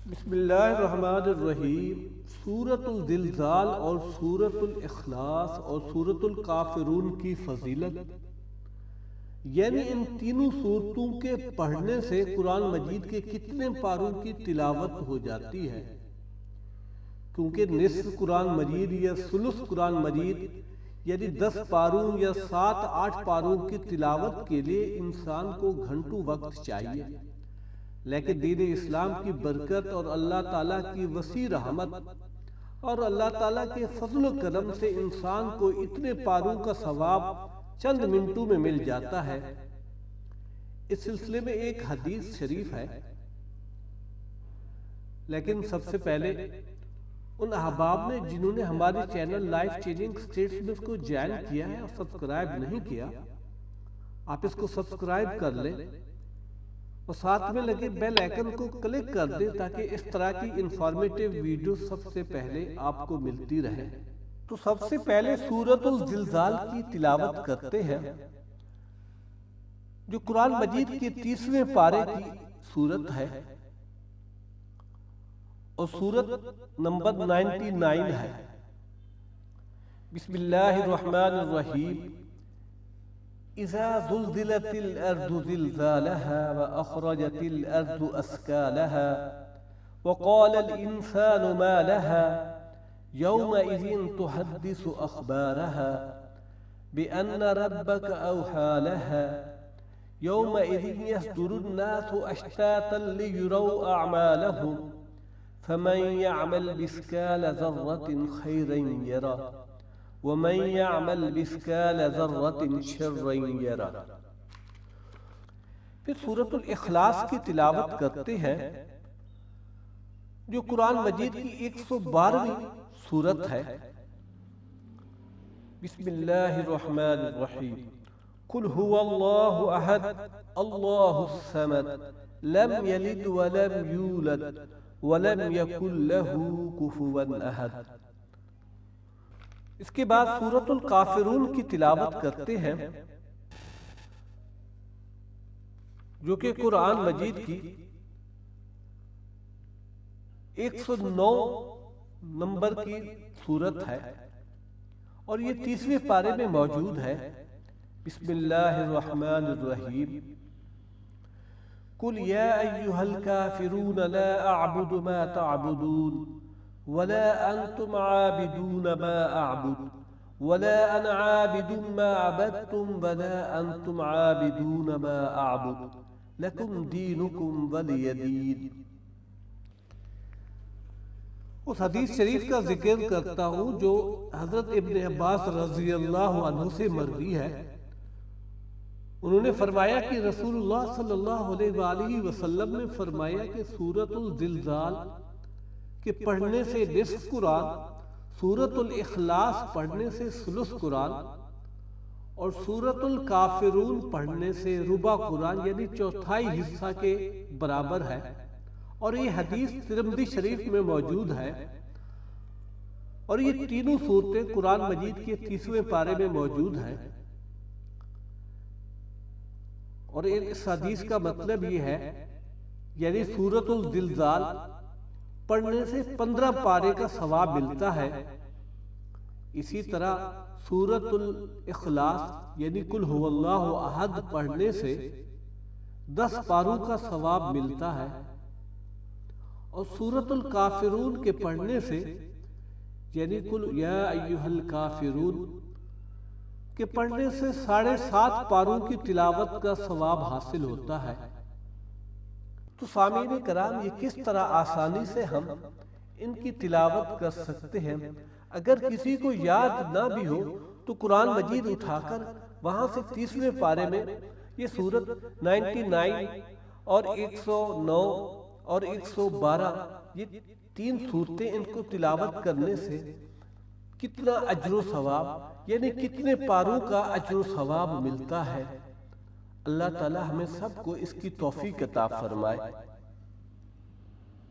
بسم اللہ الرحمن الرحیم۔ سورۃ الزلزال اور سورۃ الاخلاص اور سورۃ الکافرون کی فضیلت، یعنی ان تینوں سورتوں کے پڑھنے سے قرآن مجید کے کتنے پاروں کی تلاوت ہو جاتی ہے، کیونکہ نصف قرآن مجید یا ثلث قرآن مجید یعنی 10 پاروں یا 7-8 پاروں کی تلاوت کے لیے انسان کو گھنٹوں وقت چاہیے، لیکن دین اسلام کی برکت اور اللہ تعالیٰ کی وسیع رحمت اور اللہ تعالیٰ کے فضل و کرم سے انسان کو اتنے پاروں کا ثواب چند منٹوں میں مل جاتا ہے۔ اس سلسلے میں ایک حدیث شریف ہے، لیکن سب سے پہلے ان احباب نے جنہوں نے ہماری چینل لائف چینجنگ اسٹیٹمنٹس کو جوائن کیا ہے اور سبسکرائب نہیں کیا، آپ اس کو سبسکرائب کر لیں اور ساتھ میں لگے بیل آئیکن کو کلک کر دیں تاکہ اس طرح کی انفارمیٹیو ویڈیو سب سے پہلے آپ کو ملتی رہے۔ تو سب سے پہلے سورۃ الزلزال کی تلاوت کرتے ہیں، جو قرآن مجید کے 30ویں پارے کی سورت ہے اور سورت نمبر 99 ہے۔ بسم اللہ الرحمن الرحیم۔ اذا زلزلت الارض زلزالها واخرجت الارض اثقالها وقال الانسان ما لها يومئذ تحدث اخبارها بان ربك اوحى لها يومئذ يصدر الناس اشتاتا ليروا اعمالهم فمن يعمل مثقال ذرة خيرا يره وَمَن يَعْمَلْ مِثْقَالَ ذَرَّةٍ شَرًّا يَرَهُ۔ پھر سورۃ الاخلاص کی تلاوت کرتے ہیں، جو قرآن مجید کی 112ویں سورت ہے۔ بسم اللہ الرحمن الرحیم۔ قُلْ هُوَ اللَّهُ أَحَدٌ اللَّهُ الصَّمَدُ لَمْ يَلِدْ وَلَمْ يُولَدْ وَلَمْ يَكُنْ لَهُ كُفُوًا أَحَدٌ۔ اس کے بعد سورۃ الکافرون کی تلاوت کرتے ہیں، جو کہ قرآن مجید کی 109 نمبر کی سورت ہے اور یہ 30ویں پارے میں موجود ہے۔ بسم اللہ الرحمن الرحیم۔ قل یا ایھا الکافرون لا اعبد ما تعبدون ولا انتم عابدون ما اعبد ولا انا عابد ما عبدتم ولا انتم عابدون ما اعبد لكم دينكم ولي دين۔ اس حدیث شریف کا ذکر کرتا ہوں جو حضرت ابن عباس رضی اللہ عنہ سے مروی ہے۔ انہوں نے فرمایا کہ رسول اللہ صلی اللہ علیہ وآلہ وسلم نے فرمایا کہ سورۃ الزلزال کہ پڑھنے سے نصف قرآن، سورۃ الاخلاص پڑھنے سے ثلث قرآن اور سورۃ الکافرون پڑھنے سے ربع قرآن یعنی چوتھائی حصہ کے برابر ہے، اور یہ حدیث ترمذی شریف میں موجود ہے، اور یہ تینوں سورتیں قرآن مجید کے 30ویں پارے میں موجود ہیں۔ اور اس حدیث کا مطلب یہ ہے، یعنی سورۃ الزلزال پڑھنے سے 15 پارے کا ثواب ملتا ہے۔ اسی طرح سورۃ الاخلاص یعنی قل هو اللہ احد پڑھنے سے 10 پاروں کا ثواب ملتا ہے، اور سورۃ الکافرون کے پڑھنے سے یعنی قل یا ایھا الکافرون کے پڑھنے سے 7.5 پاروں کی تلاوت کا ثواب حاصل ہوتا ہے۔ تو سامعین کرام، یہ کس طرح آسانی سے ہم ان کی تلاوت کر سکتے ہیں؟ اگر کسی کو یاد نہ بھی ہو تو قرآن مجید اٹھا کر وہاں سے 30ویں پارے میں یہ سورت 99 اور 109 اور 112 یہ 3 سورتیں ان کو تلاوت کرنے سے کتنا اجر و ثواب یعنی کتنے پاروں کا اجر و ثواب ملتا ہے۔ اللہ تعالی ہمیں سب کو اس کی توفیق عطا فرمائے۔